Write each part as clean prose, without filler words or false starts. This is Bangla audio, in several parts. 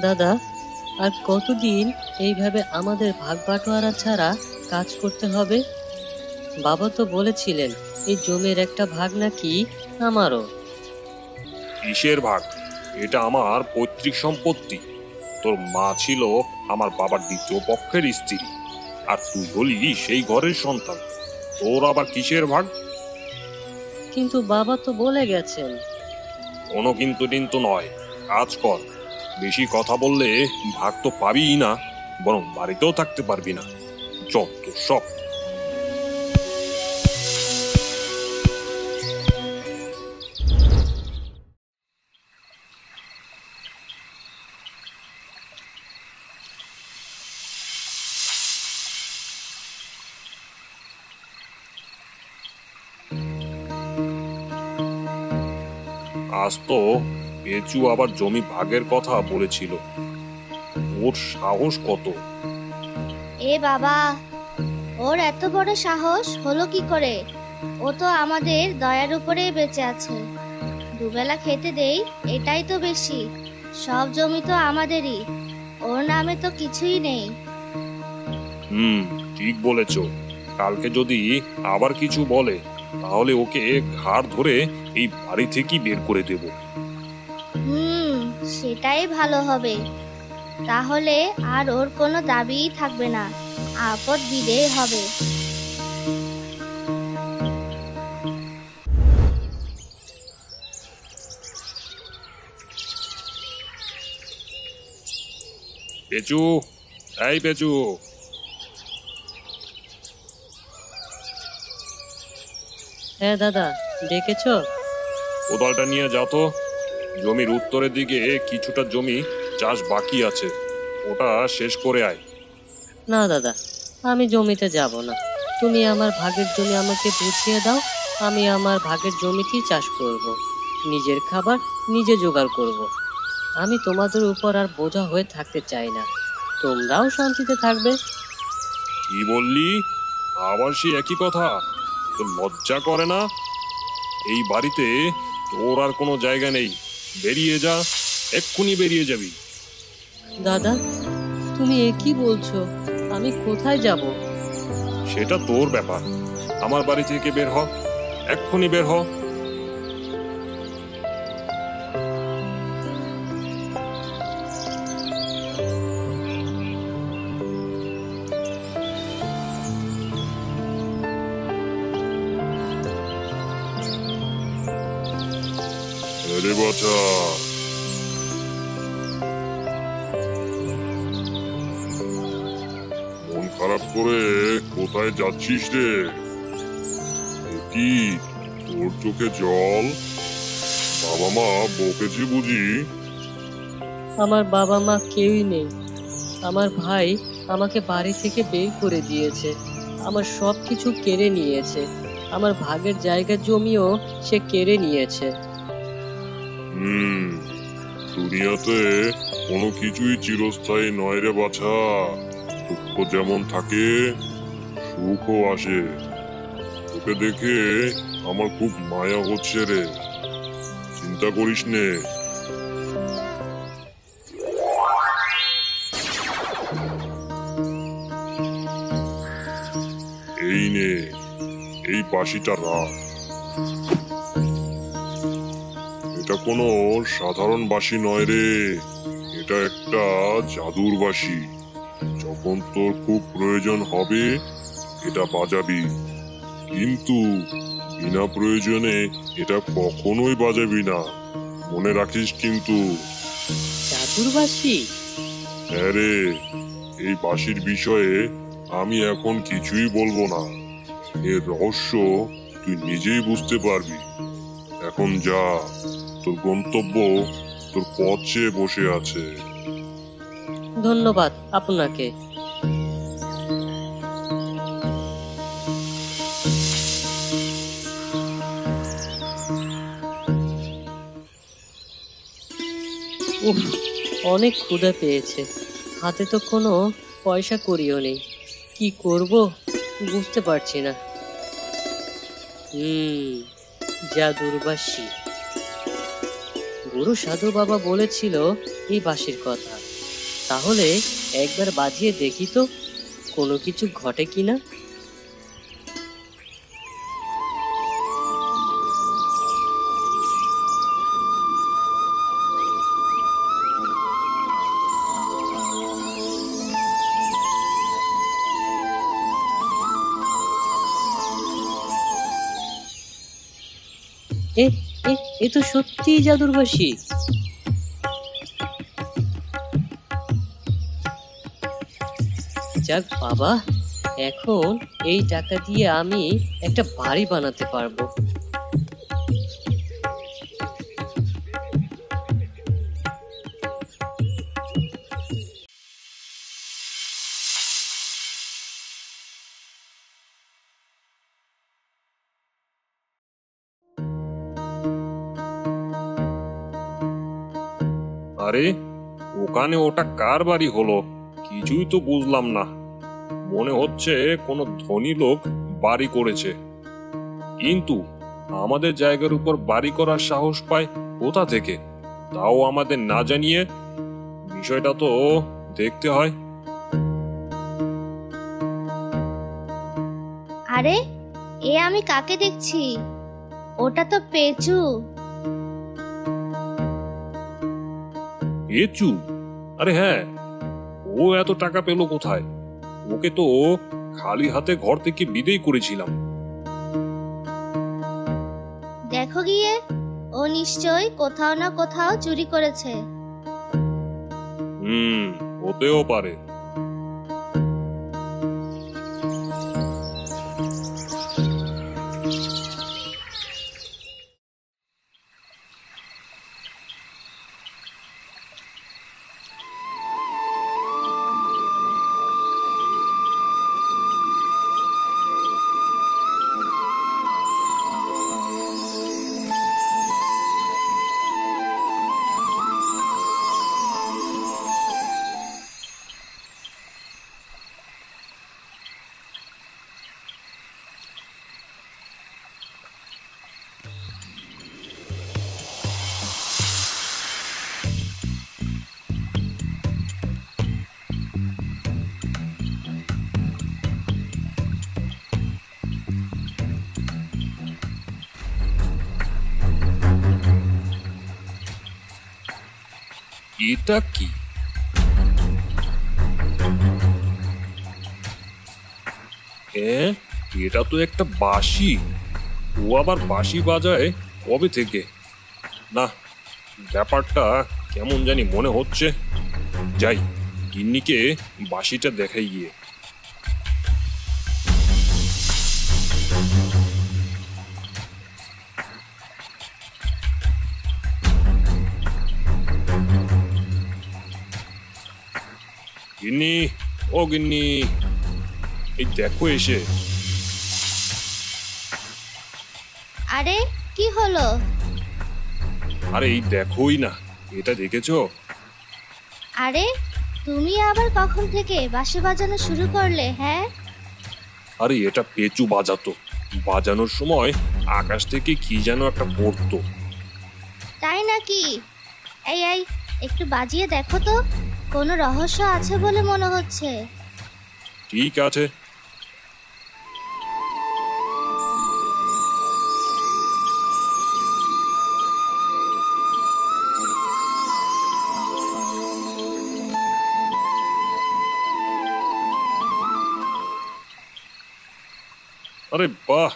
দাদা, আর কতদিন এইভাবে আমাদের ভাগ বাটোয়ারা ছাড়া কাজ করতে হবে? বাবা তো বলেছিলেন এই জমির একটা ভাগ নাকি আমারও। কিসের ভাগ? এটা আমার পৈতৃক সম্পত্তি। তোর মা ছিল আমার বাবার দ্বিতীয় পক্ষের স্ত্রী, আর তুই হলি সেই ঘরের সন্তান। তোর আবার কিসের ভাগ? কিন্তু বাবা তো বলে গেছেন। কোনো কিন্তু টিন্তু নয়, কাজ কর। বেশি কথা বললে ভাগ তো পাবিই না, বরং বাড়িতেও থাকতে পারবি না। যত সব। আজ তো পেঁচু আবার জমি ভাগের কথা বলেছিল। ওর সাহস কত! এ বাবা, ওর এত বড় সাহস হলো কি করে? ও তো আমাদের দয়ার উপরেই বেঁচে আছে। দুবেলা খেতে দেই, এটাই তো বেশি। সব জমি তো আমাদেরই, ওর নামে তো কিছুই নেই। ঠিক বলেছ। কালকে যদি আবার কিছু বলে, তাহলে ওকে ঘাড় ধরে এই বাড়ি থেকেই বের করে দেব। সেটাই ভালো হবে। তাহলে আর ওর কোনো দাবিই থাকবে না, আপদ বিদেয় হবে। পেঁচু, এই পেঁচু! হ্যাঁ দাদা, ডেকেছ? কোদালটা নিয়ে যাও তো। জমির উত্তরের দিকে কিছুটা জমি চাষ বাকি আছে, ওটা শেষ করে আয়। না দাদা, আমি জমিতে যাব না। তুমি আমার ভাগের জমি আমাকে বুঝিয়ে দাও, আমি আমার ভাগের জমিতেই চাষ করব। নিজের খাবার নিজে জোগাড় করব। আমি তোমাদের উপর আর বোঝা হয়ে থাকতে চাই না। তোমরাও শান্তিতে থাকবে। কি বললি? আবার সেই একই কথা? তো লজ্জা করে না? এই বাড়িতে তোর আর কোনো জায়গা নেই। বেরিয়ে যা, এক্ষুনি বেরিয়ে যাবি। দাদা, তুমি এ কি বলছো? আমি কোথায় যাব? সেটা তোর ব্যাপার। আমার বাড়ি থেকে বের হ, এক্ষুনি বের হ। আরে বাছা, মন খারাপ করে কোথায় যাচ্ছিস রে? কি তোর চোখে জল? বাবা মা বকেছি বুঝি? আমার বাবা মা কেউই নেই। আমার ভাই আমাকে বাড়ি থেকে বের করে দিয়েছে। আমার সব কিছু কেড়ে নিয়েছে। আমার ভাগের জায়গা জমিও সে কেড়ে নিয়েছে। দুনিয়াতে কোনো কিছুই চিরস্থায়ী নয় রে বাছা। দুঃখ যেমন থাকে, সুখও আসে। তোকে দেখে আমার খুব মায়া হচ্ছে রে। চিন্তা করিস নে। এই নে, এই বাঁশিটা রাখ। এটা কোনো সাধারণ বাঁশি নয় রে, এটা একটা জাদুর বাঁশি। যখন তোর খুব প্রয়োজন হবে এটা বাজাবি, কিন্তু বিনা প্রয়োজনে এটা কখনোই বাজাবি না। মনে রাখিস কিন্তু। জাদুর বাঁশি? হ্যাঁ রে, এই বাঁশির বিষয়ে আমি এখন কিছুই বলবো না। এর রহস্য তুই নিজেই বুঝতে পারবি। এখন যা, তোর গন্তব্য তোর পথ চেয়ে বসে আছে। ধন্যবাদ আপনাকে। উফ, অনেক ক্ষুধা পেয়েছে। হাতে তো কোনো পয়সা কড়িও নেই। কি করব বুঝতে পারছি না। জাদুর বাঁশি। গুরু সাধু বাবা বলেছিল এই বাঁশির কথা। তাহলে একবার বাজিয়ে দেখি তো কোনো কিছু ঘটে কিনা। এ এ এ তো সত্যিই জাদুর বাঁশি। যাক বাবা, এখন এই টাকা দিয়ে আমি একটা বাড়ি বানাতে পারবো। আরে, ওখানে ওটা কার বাড়ি হলো? কিছুই তো বুঝলাম না। মনে হচ্ছে কোনো ধনী লোক বাড়ি করেছে, কিন্তু আমাদের জায়গার উপর বাড়ি করার সাহস পায় কোথা থেকে, তাও আমাদের না জানিয়ে? বিষয়টা তো দেখতে হয়। আরে, এ আমি কাকে দেখছি? ওটা তো পেঁচু। পেঁচু? আরে হ্যাঁ, ও এত টাকা পেলো কোথায়? ওকে তো খালি হাতে ঘর থেকে বিদেয় করেছিলাম। দেখো গিয়ে, ও নিশ্চয়ই কোথাও না কোথাও চুরি করেছে। হতেও পারে। এটা কি? এটা তো একটা বাঁশি। ও আবার বাঁশি বাজায় কবে থেকে? না, ব্যাপারটা কেমন জানি মনে হচ্ছে। যাই, গিন্নিকে বাঁশিটা দেখাই গিয়ে। গিন্নি, ও গিন্নি, এই দেখো এসে। আরে, কি হলো? আরে এই দেখোই না, এটা দেখেছো? আরে, তুমি আবার কখন থেকে বাঁশি বাজানো শুরু করলে? হ্যাঁ, আরে এটা পেঁচু বাজাতো। বাজানোর সময় আকাশ থেকে কি যেন একটা পড়তো। তাই নাকি? এই এই, একটু বাজিয়ে দেখো তো, কোনো রহস্য আছে বলে মনে হচ্ছে। ঠিক আছে। আরে বাহ,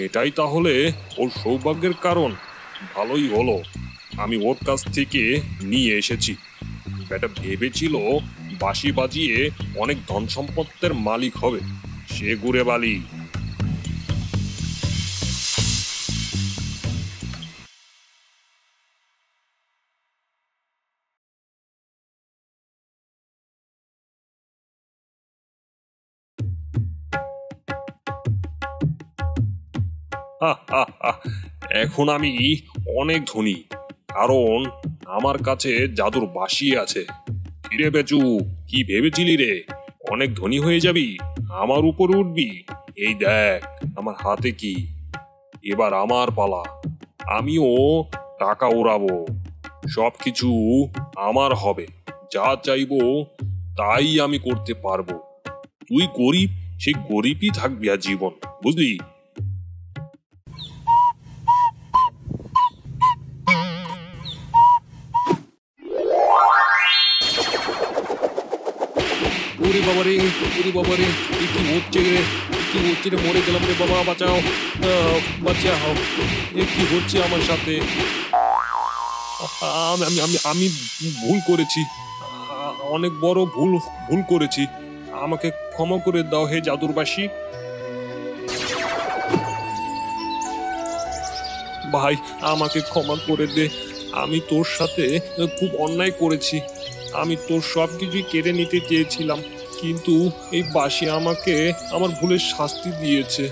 এটাই তাহলে ওর সৌভাগ্যের কারণ। ভালোই হলো আমি ওর কাছ থেকে নিয়ে এসেছি। বেটা ভেবেছিল বাঁশি বাজিয়ে অনেক ধন সম্পদের মালিক হবে, সে ঘুরে বালি। এখন আমি অনেক ধনী, কারণ আমার কাছে জাদুর বাঁশি আছে। কিরে বেচু, কি ভেবেছিলি রে অনেক ধনী হয়ে যাবি, আমার উপর উঠবি? এই দেখ আমার হাতে কি, এবার আমার পালা। আমিও টাকা উড়াবো, সবকিছু আমার হবে, যা চাইবো তাই আমি করতে পারবো। তুই গরিব, সেই গরিবই থাকবি আজীবন, বুঝলি? ওরে বাবারে, ওরে বাবারে, এ কি হচ্ছে রে? কি হচ্ছে রে? মরে গেলাম রে বাবা, বাঁচাও, বাঁচাও। এ কি হচ্ছে আমার সাথে? আমি আমি আমি আমি ভুল করেছি, অনেক বড় ভুল ভুল করেছি। আমাকে ক্ষমা করে দাও হে জাদুরবাসী। ভাই, আমাকে ক্ষমা করে দে। আমি তোর সাথে খুব অন্যায় করেছি। আমি তোর সব কিছুই কেড়ে নিতে চেয়েছিলাম, কিন্তু এই বাঁশি আমাকে আমার ভুলের শাস্তি দিয়েছে।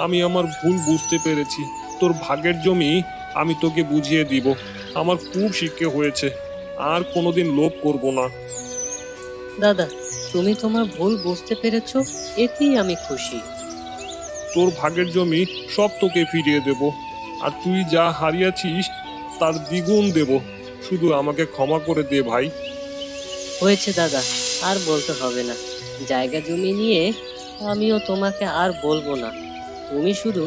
আমি আমার ভুল বুঝতে পেরেছি। তোর ভাগের জমি আমি তোকে বুঝিয়ে দিব। আমার খুব শিক্ষা হয়েছে, আর কোনোদিন লোভ করব না। দাদা, তুমি তোমার ভুল বুঝতে পেরেছো, এতেই আমি খুশি। তোর ভাগের জমি সব তোকে ফিরিয়ে দেব, আর তুই যা হারিয়েছিস তার দ্বিগুণ দেব। শুধু আমাকে ক্ষমা করে দে ভাই। হয়েছে দাদা, আর বলতে হবে না। জায়গা জমি নিয়ে আমিও তোমাকে আর বলবো না। তুমি শুধু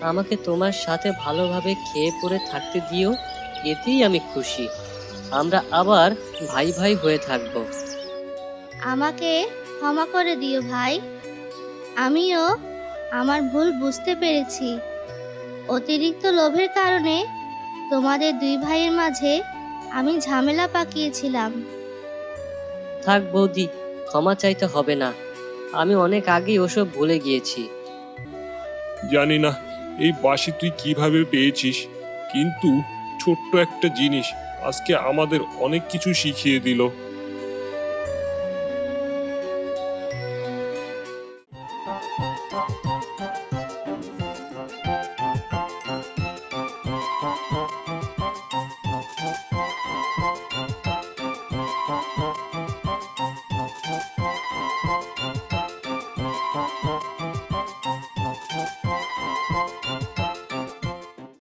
আমাকে তোমার সাথে ভালোভাবে খেয়ে পড়ে থাকতে দিও, এতেই আমি খুশি। আমরা আবার ভাই ভাই হয়ে থাকবো। আমাকে ক্ষমা করে দিও ভাই। আমিও আমার ভুল বুঝতে পেরেছি। অতিরিক্ত লোভের কারণে তোমাদের দুই ভাইয়ের মাঝে আমি ঝামেলা পাকিয়েছিলাম। থাক বৌদি, ক্ষমা চাইতে হবে না। আমি অনেক আগেই ওসব ভুলে গিয়েছি। জানি না এই বাঁশি তুই কিভাবে পেয়েছিস, কিন্তু ছোট্ট একটা জিনিস আজকে আমাদের অনেক কিছু শিখিয়ে দিল।